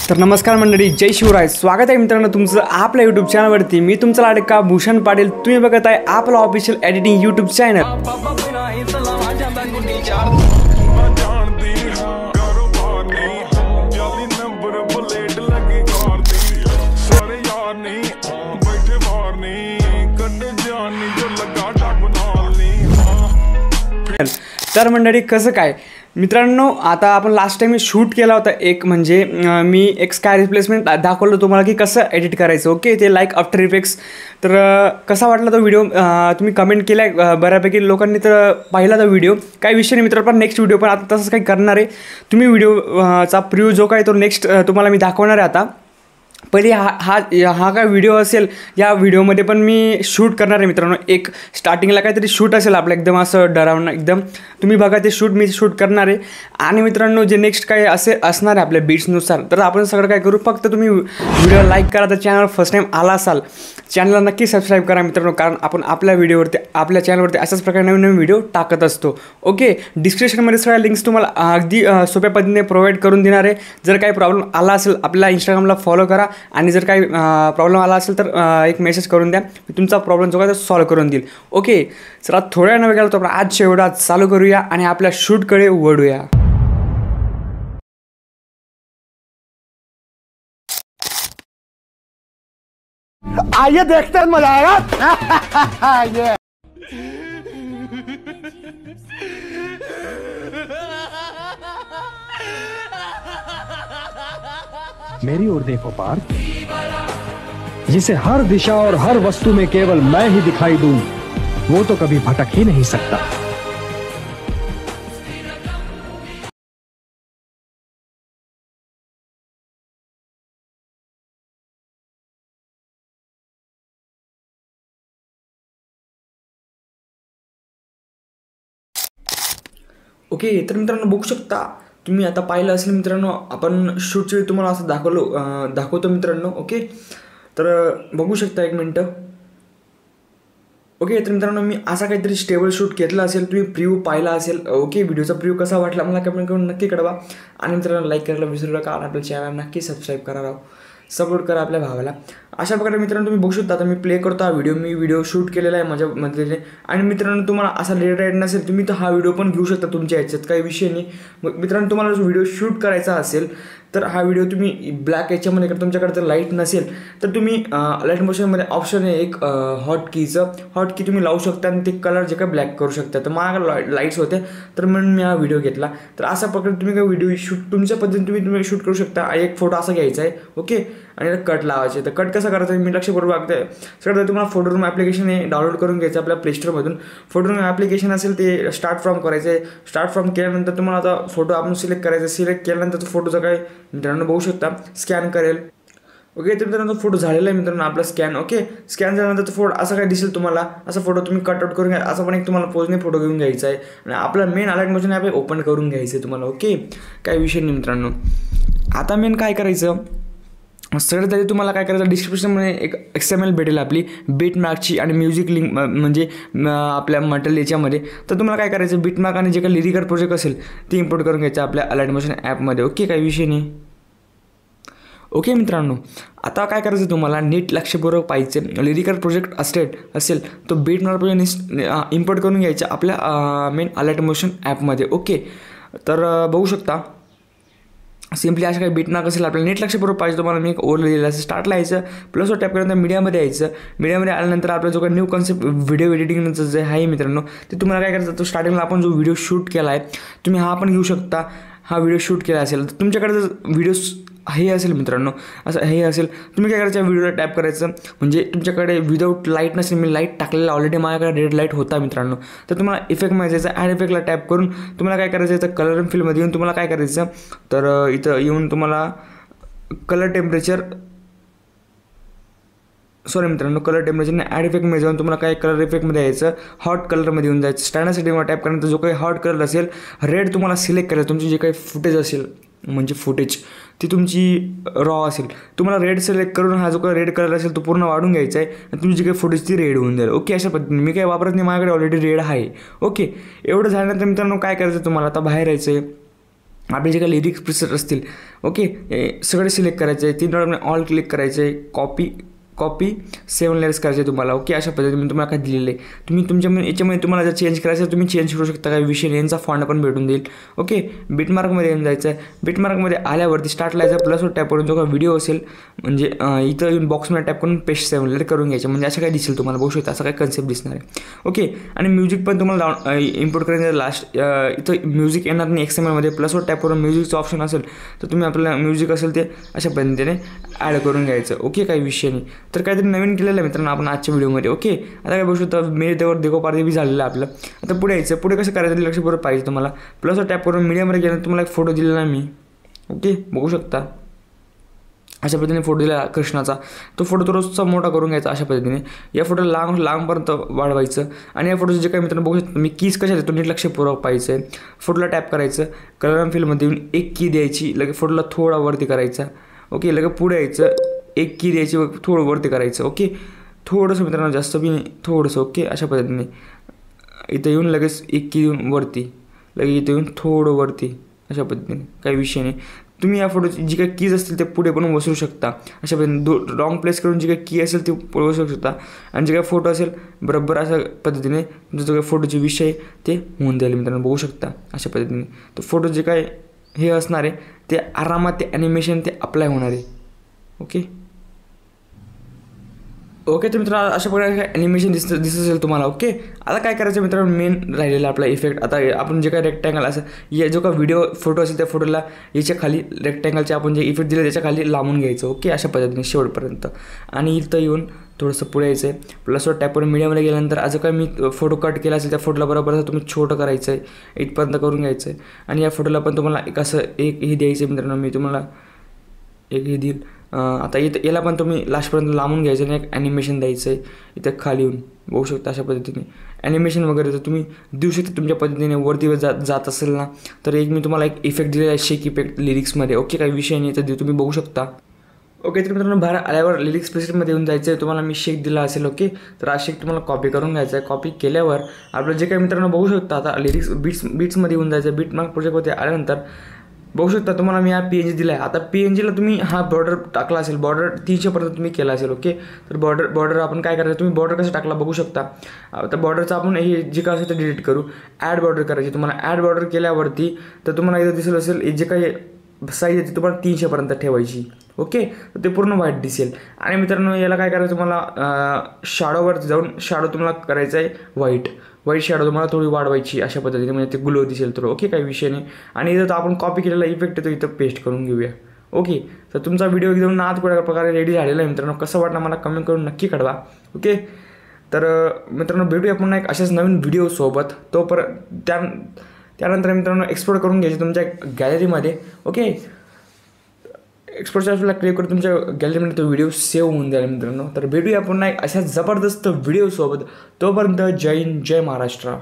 तर नमस्कार मंडळी, जय शिवराय. स्वागत आहे मित्रांनो तुमचं आपल्या यूट्यूब चॅनलवरती. मी तुमचा लाडका भूषण पाटील. तुम्ही बघत आहे आपला ऑफिशियल एडिटिंग यूट्यूब चॅनल. तर मंडळी कसं काय मित्रांनो, आता आपण लास्ट टाइम शूट केला होता एक, म्हणजे मी एक स्काय रिप्लेसमेंट दाखवलं तुम्हाला की कसं एडिट करायचं. ओके, ते लाईक आफ्टर इफेक्ट्स. तर कसा वाटला तो व्हिडिओ तुम्ही कमेंट केला आहे बऱ्यापैकी लोकांनी. तर पाहिला तो व्हिडिओ, काही विषय नाही मित्रांनो. पण नेक्स्ट व्हिडिओ पण आता तसंच काही करणार आहे. तुम्ही व्हिडिओचा प्रिव्ह्यू जो काय तो नेक्स्ट तुम्हाला मी दाखवणार आहे. आता पहिले हा काय व्हिडिओ असेल, या व्हिडिओमध्ये पण मी शूट करणार आहे मित्रांनो. एक स्टार्टिंगला काहीतरी शूट असेल आपलं एकदम असं डरावणं एकदम. तुम्ही बघा ते शूट मी शूट करणार आहे. आणि मित्रांनो जे नेक्स्ट काय असणार आहे आपल्या बीट्सनुसार, तर आपण सगळं काय करू, फक्त तुम्ही व्हिडिओ लाईक करा. तर चॅनल फर्स्ट टाईम आला असाल, चॅनलला नक्की सबस्क्राईब करा मित्रांनो, कारण आपण आपल्या व्हिडिओवरती आपल्या चॅनलवरती अशाच प्रकारे नवीन नवीन व्हिडिओ टाकत असतो. ओके, डिस्क्रिप्शनमध्ये सगळ्या लिंक्स तुम्हाला अगदी सोप्या पद्धतीने प्रोव्हाइड करून देणार आहे. जर काही प्रॉब्लेम आला असेल आपल्या इंस्टाग्रामला फॉलो करा, आणि जर काही प्रॉब्लेम आला असेल तर एक मेसेज करून द्या. मी तुमचा प्रॉब्लेम जो काय तो सॉल्व्ह करून देईल. ओके, चला थोड्या नव्हे गेलो तर आपण आज शेवटा चालू करूया आणि आपल्या शूटकडे वळूया. आइए देखते हैं, मजा आएगा. मेरी ओर देखो पार्थ, जिसे हर दिशा और हर वस्तु में केवल मैं ही दिखाई दूं, वो तो कभी भटक ही नहीं सकता. ओके, तर मित्रांनो बघू शकता तुम्ही, आता पाहिलं असेल मित्रांनो, आपण शूटच्या वेळी तुम्हाला असं दाखवतो मित्रांनो. ओके, तर बघू शकता, एक मिनटं. ओके, तर मित्रांनो मी असा काहीतरी स्टेबल शूट घेतला असेल, तुम्ही प्रिव्ह्यू पाहिला असेल. ओके, व्हिडिओचा प्रिव्ह्यू कसा वाटला मला कमेंट करून नक्की कळवा. आणि मित्रांनो लाईक करायला विसरू नका, आणि आपल्या चॅनल नक्की सबस्क्राईब करा, सपोर्ट करा आपल्या भावाला. अशा प्रकारे मित्रांनो तुम्ही बघू शकता. आता मी प्ले करतो हा व्हिडिओ. मी व्हिडिओ शूट केलेला आहे माझ्या मधले. आणि मित्रांनो तुम्हाला असा रेड राईट नसेल, तुम्ही तर हा व्हिडिओ पण घेऊ शकता तुमच्या ह्याच्यात, काही विषय नाही. मग मित्रांनो तुम्हाला जो व्हिडिओ शूट करायचा असेल तर हा व्हिडिओ तुम्ही ब्लॅक याच्यामध्ये कर. तुमच्याकडे जर लाईट नसेल तर तुम्ही लाईट मोशनमध्ये ऑप्शन आहे एक हॉट की तुम्ही लावू शकता, आणि ते कलर जे काय ब्लॅक करू शकता. तर माझ्याकडे लाईट्स होते, तर म्हणून मी हा व्हिडिओ घेतला. तर अशा प्रकारे तुम्ही काय व्हिडिओ शूट तुमच्या पद्धतीने तुम्ही शूट करू शकता. एक फोटो असा घ्यायचा आहे. ओके, आणि कट लावायचे. तर कट कसा करायचा मी लक्षपूर्वक बघते. सगळं तुम्हाला फोटोरूम ॲप्लिकेशन हे डाउनलोड करून घ्यायचं आपल्या प्लेस्टोरमधून. फोटोरूम ॲप्लिकेशन असेल ते स्टार्ट फ्रॉम करायचं आहे. स्टार्ट फ्रॉम केल्यानंतर तुम्हाला आता फोटो आपण सिलेक्ट करायचा. सिलेक्ट केल्यानंतर तो फोटोचा काय मित्रांनो बघू शकता स्कॅन करेल. ओके, तर मित्रांनो फोटो झालेला आहे मित्रांनो आपला स्कॅन. ओके, स्कॅन झाल्यानंतर तो फोटो असा काय दिसेल तुम्हाला. असा फोटो तुम्ही कटआउट करून घ्या. असं पण एक तुम्हाला पोजने फोटो घेऊन घ्यायचा आहे, आणि आपला मेन अलाइट मोशन ॲप ओपन करून घ्यायचं आहे तुम्हाला. ओके, काही विषय नाही मित्रांनो. आता मेन काय करायचं, सगळ्यात आधी तुम्हाला काय करायचं, डिस्क्रिप्शनमध्ये एक XML भेटेल आपली बीटमार्कची आणि म्युझिक लिंक, म्हणजे आपल्या मटेरियल याच्यामध्ये. तर तुम्हाला काय करायचं, बीटमार्क आणि जे काही लिरिकल प्रोजेक्ट असेल ते इम्पोर्ट करून घ्यायचं आपल्या अलाइट मोशन ॲपमध्ये. ओके, काही विषय नाही. ओके मित्रांनो, आता काय करायचं तुम्हाला, नीट लक्षपूर्वक पाहिजे. लिरिकल प्रोजेक्ट असेल तो बीटमार्क प्रोजेक्ट इम्पोर्ट करून घ्यायचा आपल्या मेन अलाइट मोशन ॲपमध्ये. ओके, तर बघू शकता सिम्पली अशा काही बीटमार्क असेल आपल्याला नीट लक्षपूर्वक पाहिजे तुम्हाला. मी एक ओव्हरले दिलेलं असं स्टार्टला यायचं, प्लस टॅप केल्यानंतर मीडियामध्ये यायचं. मीडियामध्ये आल्यानंतर आपला जो काही न्यू कॉन्सेप्ट व्हिडिओ एडिटिंगचं जे आहे मित्रांनो, ते तुम्हाला काय करायचं, तो स्टार्टिंगला आपण जो व्हिडिओ शूट केला आहे तुम्ही हा पण घेऊ शकता. हा व्हिडिओ शूट केला असेल तर तुमच्याकडे जर व्हिडिओ हे असेल मित्रांनो, असं हे असेल, तुम्ही काय करायचं, व्हिडिओला टॅप करायचं. म्हणजे तुमच्याकडे विदाऊट लाईट नसेल, मी लाईट टाकलेला ऑलरेडी माझ्याकडे रेड लाईट होता मित्रांनो. तर तुम्हाला इफेक्टमध्ये जायचं, ॲड इफेक्टला टॅप करून तुम्हाला काय करायचं, याचं कलर अँड फिलमध्ये येऊन तुम्हाला काय करायचं, तर इथं येऊन तुम्हाला कलर टेम्परेचर कलर टेम्परेचरने ॲड इफेक्टमध्ये जाऊन तुम्हाला काय कलर इफेक्टमध्ये यायचं, हॉट कलरमध्ये येऊन जायचं. स्टँडर्ड सेटिंगवर टॅप करायचं, जो काही हॉट कलर असेल रेड तुम्हाला सिलेक्ट करायचं. तुमची जे काही फुटेज असेल, म्हणजे फुटेज ती तुमची रॉ असेल, तुम्हाला रेड सिलेक्ट करून हा जो काही रेड कलर असेल तो पूर्ण वाढून घ्यायचा आहे, आणि तुमची जी काही फुटेज ती रेड होऊन जाईल. ओके, अशा पद्धतीने मी काही वापरत नाही, माझ्याकडे ऑलरेडी रेड आहे. ओके, एवढं झाल्यानंतर मित्रांनो काय करायचं तुम्हाला, आता बाहेर यायचं आहे. आपले जे काही लिरिक्स प्रिसेट असतील ओके सगळे सिलेक्ट करायचे आहे. 3 डॉट ऑल क्लिक करायचे आहे. कॉपी 7 लेयर्स करायचे तुम्हाला ओके. अशा पद्धतीने मी तुम्हाला काय दिलेलं आहे. तुम्ही याच्यामध्ये तुम्हाला जर चेंज करायचं आहे तुम्ही चेंज करू शकता. काही विषय नाही, यांचा फॉन्ट पण भेटून देईल ओके. बिटमार्कमध्ये येऊन जायचं आहे. बिटमार्कमध्ये आल्यावरती स्टार्टला यायचं प्लसवर टॅप करून जो काही व्हिडिओ असेल म्हणजे इथं येऊन बॉक्समध्ये टॅप करून पेस्ट 7 लेयर करून घ्यायचे म्हणजे असं काही दिसेल तुम्हाला. बघू शकता असं काही कन्सेप्ट दिसणार आहे ओके. आणि म्युझिक पण तुम्हाला इम्पोर्ट करायचं लास्ट इथं म्युझिक येणार नाही XMLमध्ये. प्लसवर टॅप करून म्युझिकचं ऑप्शन असेल तर तुम्ही आपल्याला म्युझिक असेल ते अशा पद्धतीने ॲड करून घ्यायचं ओके. काही विषय नाही. तर काहीतरी नवीन केलेलं आहे मित्रांनो आपण आजच्या व्हिडिओमध्ये ओके. आता काय बघू शकता मेरे देवर देखो पारदे बी झालेलं आहे आपलं. आता पुढे यायचं. पुढे कसं करायचं लक्षपूर्वक पाहिजे तुम्हाला. प्लसवर टॅप करून मीडियामध्ये गेलं तुम्हाला एक फोटो दिलेला आहे मी ओके. बघू शकता अशा पद्धतीने फोटो दिला कृष्णाचा. तो फोटो थोडासा मोठा करून घ्यायचा अशा पद्धतीने. या फोटोला लांबपर्यंत वाढवायचं. आणि या फोटोचे जे काही मित्रांनो बघू शकता मी कीज कशा देतो नीट लक्षपूर्वक पाहिजे आहे. फोटोला टॅप करायचं. कलर अँड फिलमध्ये येऊन एक की द्यायची. लगे फोटोला थोडा वरती करायचा ओके. लगे पुढे यायचं. एक की द्यायची थोडं वरती करायचं ओके. थोडंसं मित्रांनो जास्त बी नाही थोडंसं ओके. अशा पद्धतीने इथं येऊन लगेच एक की देऊन वरती लगेच इथं येऊन थोडं वरती अशा पद्धतीने. काही विषय नाही. तुम्ही या फोटोची जी काही कीज असतील ते पुढे पण वसरू शकता अशा पद्धतीने. रॉंग प्लेस करून जी काही की असेल ते पुढे वसरू शकता. आणि जे काही फोटो असेल बरोबर अशा पद्धतीने तुमचा जो काही फोटोचे विषय ते होऊन जाईल मित्रांनो. बघू शकता अशा पद्धतीने. तर फोटो जे काय हे असणार आहे ते आरामात ते ॲनिमेशन ते अप्लाय होणार आहे ओके. ओके तर मित्रांनो अशा प्रकारे ॲनिमेशन दिसत असेल तुम्हाला ओके. आता काय करायचं मित्रांनो मेन राहिलेला आपला इफेक्ट. आता आपण जे काय रेक्टँगल असं या जो काय व्हिडिओ फोटो असेल त्या फोटोला याच्या खाली रेक्टँगलचे आपण जे इफेक्ट दिले त्याच्या खाली लावून घ्यायचं ओके. अशा पद्धतीने शेवटपर्यंत. आणि इथं येऊन थोडंसं पुढे यायचं आहे. प्लसवर टॅप करून मीडियामध्ये गेल्यानंतर आज काय मी फोटो कट केला असेल त्या फोटोला बरोबर तुम्ही छोटं करायचं आहे. इथपर्यंत करून घ्यायचं आहे. आणि या फोटोला पण तुम्हाला एक असं एक हे द्यायचं आहे मित्रांनो. मी तुम्हाला एक हे देईल. आता इथं याला पण तुम्ही लास्टपर्यंत लांबून घ्यायचं आणि एक ॲनिमेशन द्यायचं आहे इथं खाली येऊन. बघू शकता अशा पद्धतीने ॲनिमेशन वगैरे तर तुम्ही देऊ शकता तुमच्या पद्धतीने. वरती जात असेल ना तर एक मी तुम्हाला एक इफेक्ट दिलेला आहे शेक इफेक्ट लिरिक्समध्ये ओके. काही विषय नाही तर तुम्ही बघू शकता ओके. तर मित्रांनो बाहेर आल्यावर लिरिक्स प्रेसेटमध्ये येऊन जायचं आहे. तुम्हाला मी शेक दिला असेल ओके. तर हा शेक तुम्हाला कॉपी करून घ्यायचा आहे. कॉपी केल्यावर आपलं जे काही मित्रांनो बघू शकता आता लिरिक्स बीट्समध्ये येऊन जायचं. बीट मार्क प्रोजेक्टमध्ये आल्यानंतर बघू शकता तुम्हाला मी हा PNG दिला आहे. आता PNGला तुम्ही हा बॉर्डर टाकला असेल. बॉर्डर 300% तुम्ही केला असेल ओके. तर बॉर्डर आपण काय करायचं तुम्ही बॉर्डर कसं टाकला बघू शकता. तर बॉर्डरचं आपण हे जे काय असेल ते डिलीट करू. ॲड बॉर्डर करायची तुम्हाला. ॲड बॉर्डर केल्यावरती तर तुम्हाला इथं दिसेल असेल जे काही साईज आहे ती तुम्हाला 300पर्यंत ठेवायची ओके. तर ते पूर्ण व्हाईट दिसेल. आणि मित्रांनो याला काय करायचं तुम्हाला शॅडोवर जाऊन शॅडो तुम्हाला करायचं आहे व्हाईट शॅडो तुम्हाला थोडी वाढवायची अशा पद्धतीने म्हणजे ते ग्लो दिसेल तर ओके. काही विषय नाही. आणि इथं आपण कॉपी केलेला इफेक्ट येतो इथं पेस्ट करून घेऊया ओके. तर तुमचा व्हिडिओ एकदम नाच प्रकारे रेडी झालेला आहे मित्रांनो. कसं वाटलं मला कमेंट करून नक्की कळवा ओके. तर मित्रांनो भेटूया पुन्हा एक अशाच नवीन व्हिडिओसोबत. त्यानंतर मित्रांनो एक्सपोर्ट करून घ्यायचे तुमच्या गॅलरीमध्ये ओके. एक्सपोर्टच्या ऑप्शनला क्लिक करून तुमच्या गॅलरीमध्ये तो व्हिडिओ सेव्ह होऊन जाईल मित्रांनो. तर भेटूया पुन्हा एक अशा जबरदस्त व्हिडिओसोबत. तोपर्यंत जय हिंद जय महाराष्ट्र.